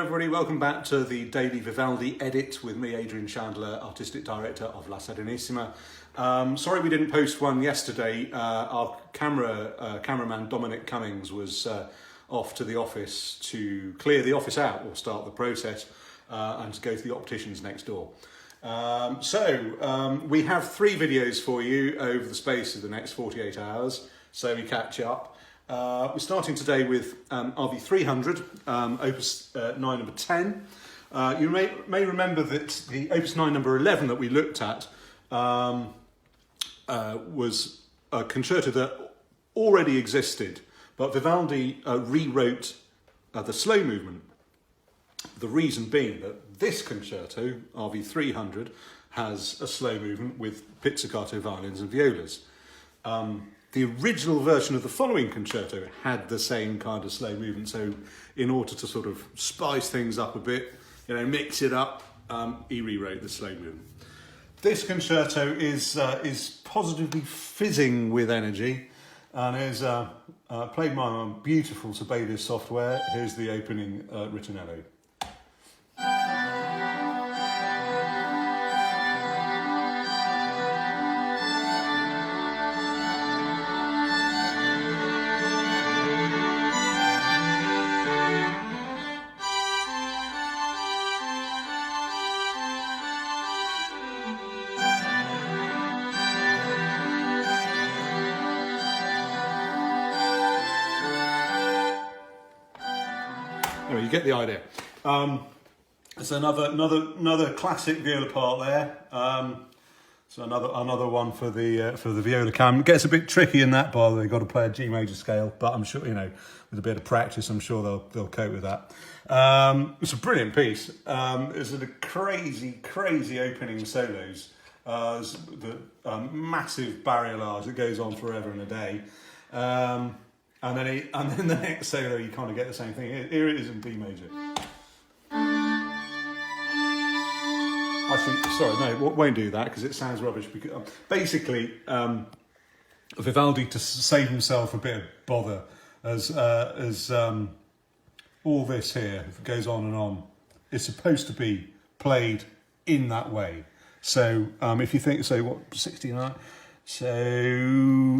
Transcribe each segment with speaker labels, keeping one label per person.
Speaker 1: everybody, welcome back to the daily Vivaldi edit with me, Adrian Chandler, Artistic Director of La Serenissima. Sorry we didn't post one yesterday. Our cameraman Dominic Cummings was off to the office to clear the office out or start the process and to go to the opticians next door. We have 3 videos for you over the space of the next 48 hours, so we catch up. We're starting today with RV300, Opus 9 number 10. You may remember that the Opus 9 number 11 that we looked at was a concerto that already existed, but Vivaldi rewrote the slow movement. The reason being that this concerto, RV300, has a slow movement with pizzicato violins and violas. The original version of the following concerto had the same kind of slow movement, so in order to sort of spice things up a bit, mix it up, he rewrote the slow movement. This concerto is positively fizzing with energy and is played by my beautiful Sibelius software. Here's the opening ritornello. Anyway, you get the idea. There's another classic viola part there. So another one for the viola cam. It gets a bit tricky in that bar. They've got to play a G major scale, but I'm sure with a bit of practice, I'm sure they'll cope with that. It's a brilliant piece. It's a crazy opening solos. The massive Bariolage that goes on forever and a day. And then the next solo, you kind of get the same thing. Here it is in B major. Won't do that because it sounds rubbish. Because basically, Vivaldi, to save himself a bit of bother, as all this here goes on and on, is supposed to be played in that way. So if you think, 69. So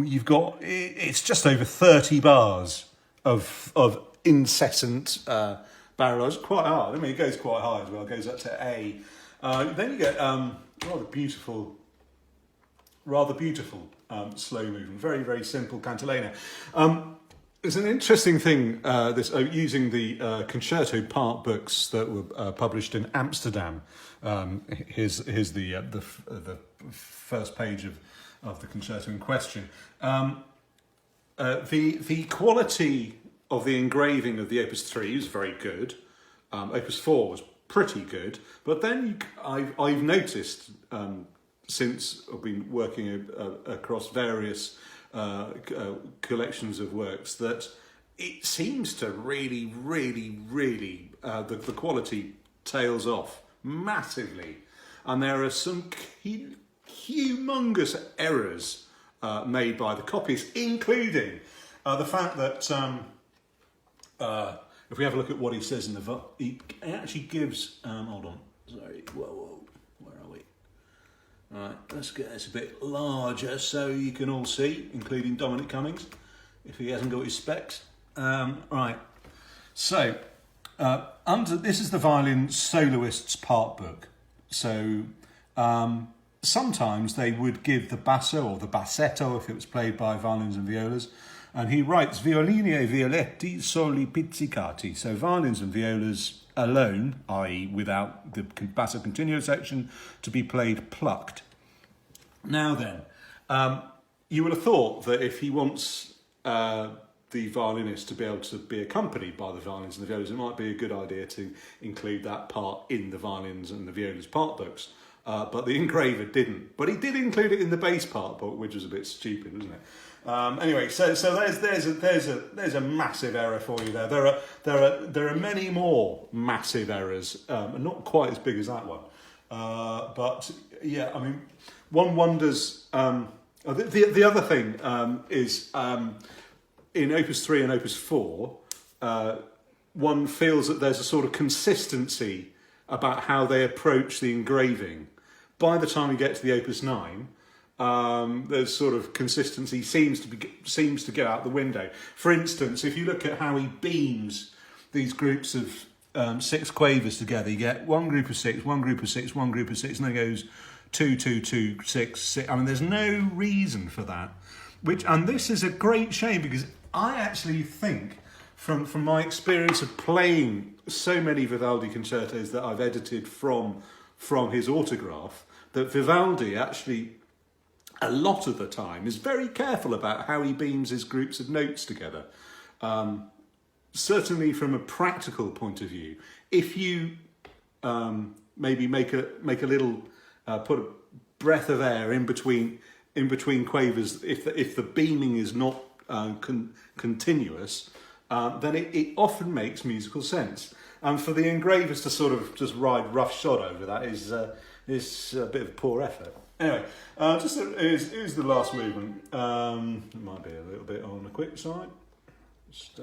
Speaker 1: you've got, it's just over 30 bars of incessant Bariolage. Quite hard. I mean, it goes quite high as well. It goes up to A. Then you get rather beautiful slow movement. Very simple cantilena. It's an interesting thing. Using the concerto part books that were published in Amsterdam. Here's the first page of the concerto in question. The quality of the engraving of the Opus 3 is very good. Opus 4 was pretty good, but then I've noticed since I've been working across various collections of works that it seems to really the quality tails off massively, and there are some humongous errors made by the copies, including the fact that if we have a look at what he says in the he actually gives hold on, sorry, whoa, where are we? All right, let's get this a bit larger so you can all see, including Dominic Cummings, if he hasn't got his specs. Right, so this is the violin soloist's part book. So sometimes they would give the basso or the bassetto if it was played by violins and violas, and he writes violini e violetti soli pizzicati, so violins and violas alone, i.e. without the basso continuo section, to be played plucked. Now then, you would have thought that if he wants the violinist to be able to be accompanied by the violins and the violas, it might be a good idea to include that part in the violins and the violas part books. But the engraver didn't. But he did include it in the bass part book, which was a bit stupid, wasn't it? Anyway, so there's a massive error for you there. There are many more massive errors, not quite as big as that one. But yeah, I mean, one wonders. The other thing is in Opus 3 and Opus 4. one feels that there's a sort of consistency about how they approach the engraving. By the time you get to the Opus 9, there's sort of consistency seems to go out the window. For instance, if you look at how he beams these groups of 6 quavers together, you get one group of 6, one group of 6, one group of 6, and then it goes 2, 2, 2, 6, 6. I mean, there's no reason for that. And this is a great shame, because I actually think, from my experience of playing so many Vivaldi concertos that I've edited from his autograph, that Vivaldi actually, a lot of the time, is very careful about how he beams his groups of notes together. Certainly from a practical point of view, if you maybe make a little, put a breath of air in between quavers, if the beaming is not continuous, then it often makes musical sense. And for the engravers to sort of just ride roughshod over that is a bit of a poor effort. Anyway, here's the last movement. It might be a little bit on the quick side. Just,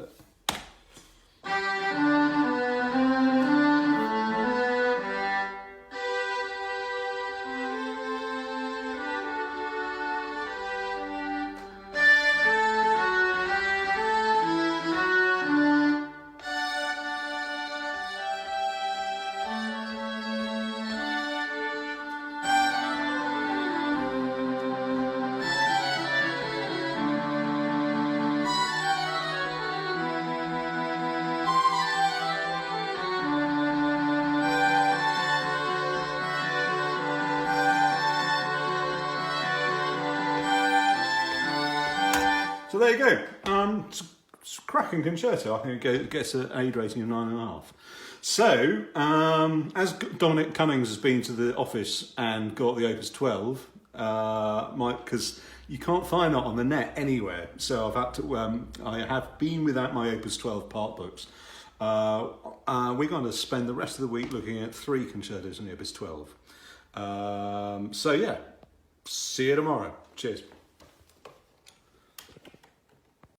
Speaker 1: So there you go. It's a cracking concerto. I think it gets an A rating of 9.5. So, as Dominic Cummings has been to the office and got the Opus 12, because you can't find that on the net anywhere. So I've had to. I have been without my Opus 12 part books. We're going to spend the rest of the week looking at 3 concertos in the Opus 12. So yeah, see you tomorrow. Cheers.